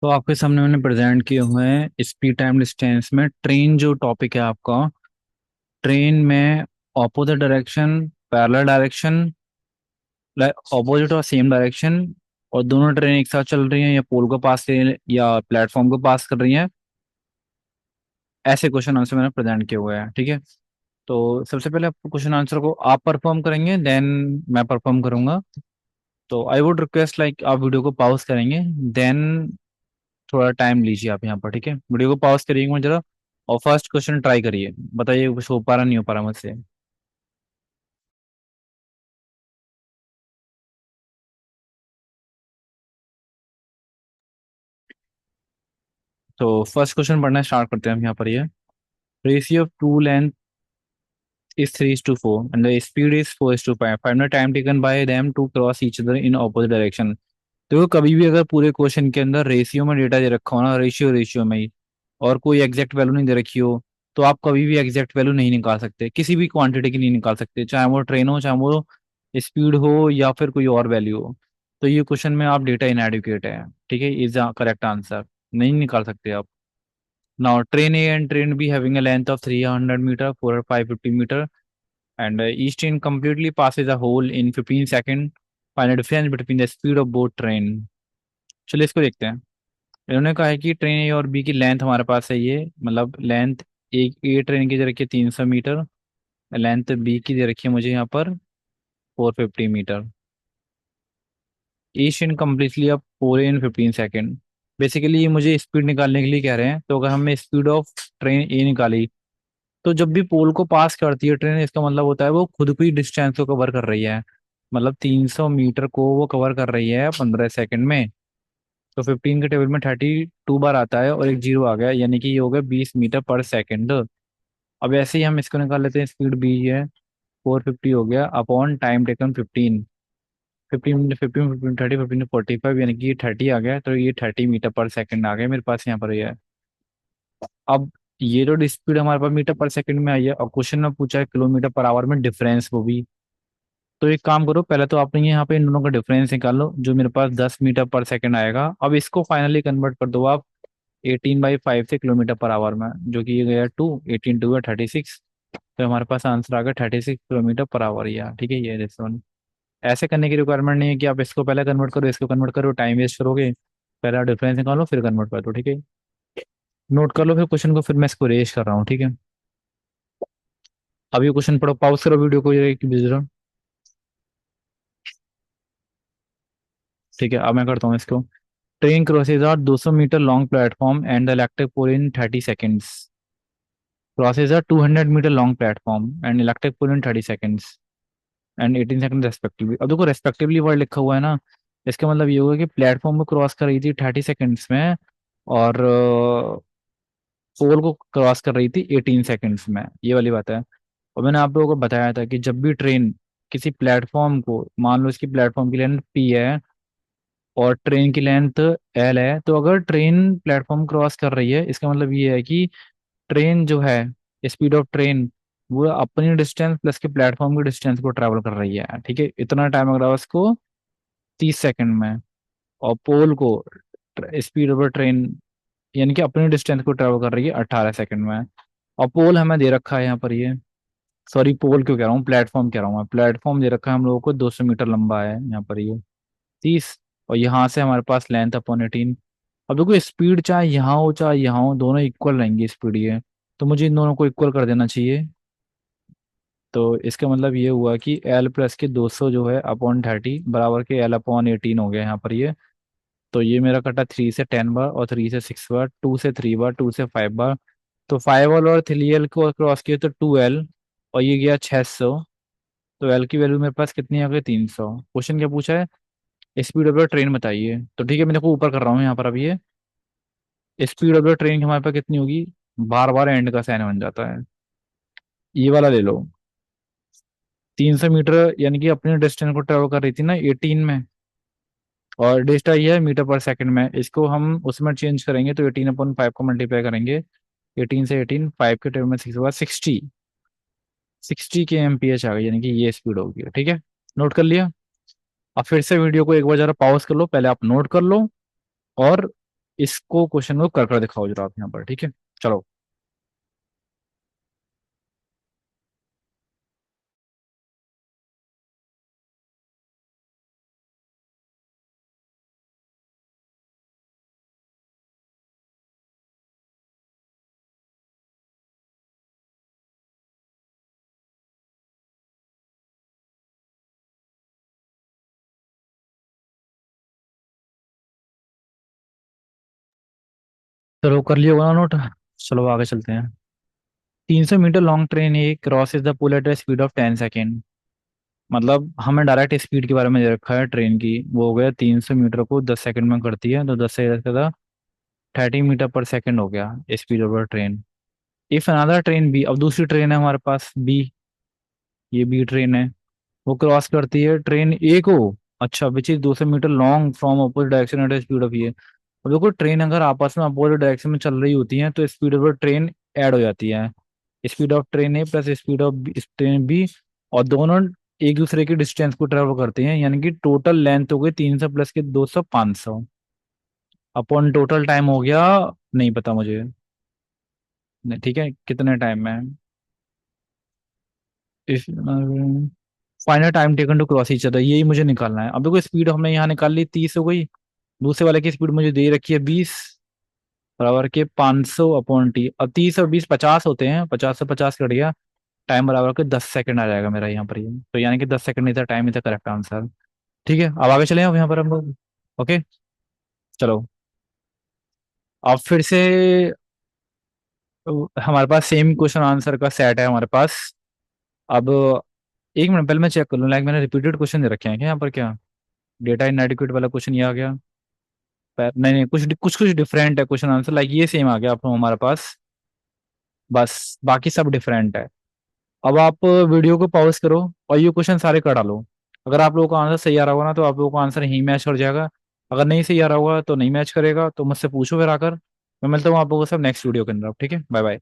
तो आपके सामने मैंने प्रेजेंट किए हुए हैं स्पीड टाइम डिस्टेंस में ट्रेन जो टॉपिक है आपका। ट्रेन में opposite direction, parallel direction, opposite और सेम डायरेक्शन, और दोनों ट्रेन एक साथ चल रही हैं या पोल को पास कर रही हैं या प्लेटफॉर्म को पास कर रही हैं। ऐसे क्वेश्चन आंसर मैंने प्रेजेंट किए हुए हैं, ठीक है। तो सबसे पहले आपको क्वेश्चन आंसर को आप परफॉर्म करेंगे, देन मैं परफॉर्म करूंगा। तो आई वुड रिक्वेस्ट लाइक आप वीडियो को पॉज करेंगे, देन थोड़ा टाइम लीजिए आप यहाँ पर, ठीक है। वीडियो को पॉज करिएगा जरा, और फर्स्ट क्वेश्चन ट्राई करिए, बताइए कुछ हो पा रहा नहीं हो पा रहा मुझसे। तो फर्स्ट क्वेश्चन पढ़ना स्टार्ट करते हैं हम यहाँ पर। ये ratio of two length is 3:4 and the speed is 4:5. Find the time taken by them to cross each other in opposite direction. देखो कभी भी अगर पूरे क्वेश्चन के अंदर रेशियो में डेटा दे रखा हो ना, रेशियो रेशियो में ही, और कोई एग्जैक्ट वैल्यू नहीं दे रखी हो, तो आप कभी भी एग्जैक्ट वैल्यू नहीं निकाल सकते, किसी भी क्वांटिटी की नहीं निकाल सकते, चाहे वो ट्रेन हो, चाहे वो स्पीड हो, या फिर कोई और वैल्यू हो। तो ये क्वेश्चन में आप डेटा इनएडिक्वेट है, ठीक है, इज करेक्ट आंसर, नहीं निकाल सकते आप। Now train A and train B having a length of 300 metre, 4 और 550 metre, and each train completely passes a hole in 15 seconds. Find the difference between the speed of both train. चलिए इसको देखते हैं। इन्होंने कहा है कि ट्रेन ए और बी की लेंथ हमारे पास है, ये मतलब लेंथ एक ए ट्रेन की दे रखी है 300 मीटर, लेंथ बी की दे रखी है मुझे यहाँ पर 450 metre. Each train completely up 4 in 15 second. Basically ये मुझे स्पीड निकालने के लिए कह रहे हैं, तो अगर हमने स्पीड ऑफ ट्रेन ए निकाली, तो जब भी पोल को पास करती है ट्रेन, इसका मतलब होता है वो खुद को ही डिस्टेंस को कवर कर रही है। मतलब 300 मीटर को वो कवर कर रही है 15 सेकंड में। तो 15 के टेबल में 32 बार आता है और एक जीरो आ गया, यानी कि ये हो गया 20 मीटर पर सेकंड। अब ऐसे ही हम इसको निकाल लेते हैं, स्पीड बी है 450 हो गया अपॉन टाइम टेकन 15। 15 30 15 45, यानी कि 30 आ गया, तो ये 30 मीटर पर सेकंड आ गया मेरे पास यहाँ पर ये है। अब ये जो स्पीड हमारे पास मीटर पर सेकंड में आई है, और क्वेश्चन में पूछा है किलोमीटर पर आवर में डिफरेंस, वो भी। तो एक काम करो, पहले तो आपने यहाँ पे इन दोनों का डिफरेंस निकाल लो, जो मेरे पास 10 मीटर पर सेकंड आएगा। अब इसको फाइनली कन्वर्ट कर दो आप 18/5 से किलोमीटर पर आवर में, जो कि ये गया 2, 18 2 है 36। तो हमारे पास आंसर आ गया 36 किलोमीटर पर आवर, या ठीक है, ये दिस वन। ऐसे करने की रिक्वायरमेंट नहीं है कि आप इसको पहले कन्वर्ट करो, इसको कन्वर्ट करो, टाइम वेस्ट करोगे। पहले आप डिफरेंस निकालो, फिर कन्वर्ट कर दो, ठीक है। नोट कर लो फिर क्वेश्चन को, फिर मैं इसको रेश कर रहा हूँ, ठीक है। अब ये क्वेश्चन पढ़ो, पॉज करो वीडियो को, ये बिजी रहो। ठीक है, अब मैं करता हूँ इसको। Train crosses are 200 metre long platform and the electric pole in 30 seconds. Crosses are 200 metre long platform and electric pole in 30 seconds and 18 second respectively. अब देखो रेस्पेक्टिवली वर्ड लिखा हुआ है ना, इसका मतलब ये होगा कि प्लेटफॉर्म को क्रॉस कर रही थी 30 सेकेंड्स में, और पोल को क्रॉस कर रही थी 18 सेकेंड्स में, ये वाली बात है। और मैंने आप लोगों को बताया था कि जब भी ट्रेन किसी प्लेटफॉर्म को, मान लो इसकी प्लेटफॉर्म की लेंथ पी है और ट्रेन की लेंथ एल है, तो अगर ट्रेन प्लेटफॉर्म क्रॉस कर रही है, इसका मतलब ये है कि ट्रेन जो है, स्पीड ऑफ ट्रेन, वो अपनी डिस्टेंस प्लस के प्लेटफॉर्म की डिस्टेंस को ट्रेवल कर रही है, ठीक है। इतना टाइम लग रहा है उसको 30 सेकंड में। और पोल को स्पीड ऑफ ट्रेन, यानी कि अपनी डिस्टेंस को ट्रेवल कर रही है 18 सेकंड में। और पोल हमें दे रखा है यहाँ पर ये, सॉरी पोल क्यों कह रहा हूँ, प्लेटफॉर्म कह रहा हूँ मैं, प्लेटफॉर्म दे रखा है हम लोगों को 200 मीटर लंबा है यहाँ पर ये 30। और यहाँ से हमारे पास लेंथ अपॉन 18। अब देखो स्पीड चाहे यहाँ हो चाहे यहाँ हो, दोनों इक्वल रहेंगी स्पीड ये, तो मुझे इन दोनों को इक्वल कर देना चाहिए। तो इसका मतलब ये हुआ कि एल प्लस के 200 जो है अपॉन 30 बराबर के एल अपॉन 18 हो गया यहाँ पर ये। तो ये मेरा कटा 3 से 10 बार, और 3 से 6 बार, 2 से 3 बार, 2 से 5 बार। तो 5 एल और 3 एल को क्रॉस किया तो 2 एल, और ये गया 600। तो एल की वैल्यू मेरे पास कितनी आ गई, 300। क्वेश्चन क्या पूछा है, स्पीड ऑफ द ट्रेन बताइए। तो ठीक है, मैं देखो ऊपर कर रहा हूँ यहाँ पर। अब ये स्पीड ऑफ द ट्रेन की हमारे पास कितनी होगी, बार बार एंड का साइन बन जाता है, ये वाला ले लो। 300 मीटर यानी कि अपनी डिस्टेंस को ट्रेवल कर रही थी ना 18 में, और डिस्टा ये है मीटर पर सेकंड में, इसको हम उसमें चेंज करेंगे तो 18/5 को मल्टीप्लाई करेंगे। 18 से 18, 5 के टेबल में 6 हुआ 60। 60 kmph आ गई, यानी कि ये स्पीड होगी, ठीक है। नोट कर लिया। अब फिर से वीडियो को एक बार जरा पॉज कर लो, पहले आप नोट कर लो, और इसको क्वेश्चन को कर कर दिखाओ जरा आप यहाँ पर, ठीक है। चलो। चलो कर लिया होगा ना नोट। चलो आगे चलते हैं। 300 metre long train A crosses the पुल at the speed of 10 second. मतलब हमें डायरेक्ट स्पीड के बारे में दे रखा है ट्रेन की, वो हो गया 300 मीटर को 10 सेकंड में करती है, तो 10 से 30 मीटर पर सेकंड हो गया speed of train. If another train B, अब दूसरी ट्रेन है हमारे पास बी, ये बी ट्रेन है, वो क्रॉस करती है ट्रेन ए को। अच्छा, which is 200 metre long from opposite direction at speed of ये। अब देखो ट्रेन अगर आपस में अपोजिट डायरेक्शन में चल रही होती है तो स्पीड ऑफ ट्रेन ऐड हो जाती है। Speed of train A plus speed of train B, और दोनों एक दूसरे के डिस्टेंस को ट्रेवल करते हैं, यानी कि टोटल लेंथ हो गई 300 प्लस के 200, 500 अपॉन टोटल टाइम हो गया। नहीं पता मुझे। नहीं, ठीक है, कितने टाइम में इस final time taken to cross each other, यही मुझे निकालना है। अब देखो स्पीड हमने यहाँ निकाल ली 30 हो गई, दूसरे वाले की स्पीड मुझे दे रखी है 20, बराबर के 500 अपॉन टी। अब 30 और 20 50 होते हैं, 50 से 50 कट गया, टाइम बराबर के 10 सेकंड आ जाएगा मेरा यहाँ पर ये, तो यानी कि 10 सेकंड नहीं था टाइम, ही था करेक्ट आंसर। ठीक है, अब आगे चले अब यहाँ पर हम लोग। ओके। चलो। अब फिर से हमारे पास सेम क्वेश्चन आंसर का सेट है हमारे पास। अब एक मिनट पहले मैं चेक कर लूँ, लाइक मैंने रिपीटेड क्वेश्चन दे रखे हैं क्या यहाँ पर, क्या डेटा इनएडिक्वेट वाला क्वेश्चन ये आ गया। नहीं नहीं, कुछ कुछ कुछ डिफरेंट है क्वेश्चन आंसर, लाइक ये सेम आ गया आप हमारे पास, बस बाकी सब डिफरेंट है। अब आप वीडियो को पॉज करो और ये क्वेश्चन सारे कर डालो। अगर आप लोगों का आंसर सही आ रहा होगा ना तो आप लोगों का आंसर यही मैच कर जाएगा, अगर नहीं सही आ रहा होगा तो नहीं मैच करेगा, तो मुझसे पूछो फिर आकर। मैं मिलता हूँ आप लोगों को सब नेक्स्ट वीडियो के अंदर, ठीक है, बाय बाय।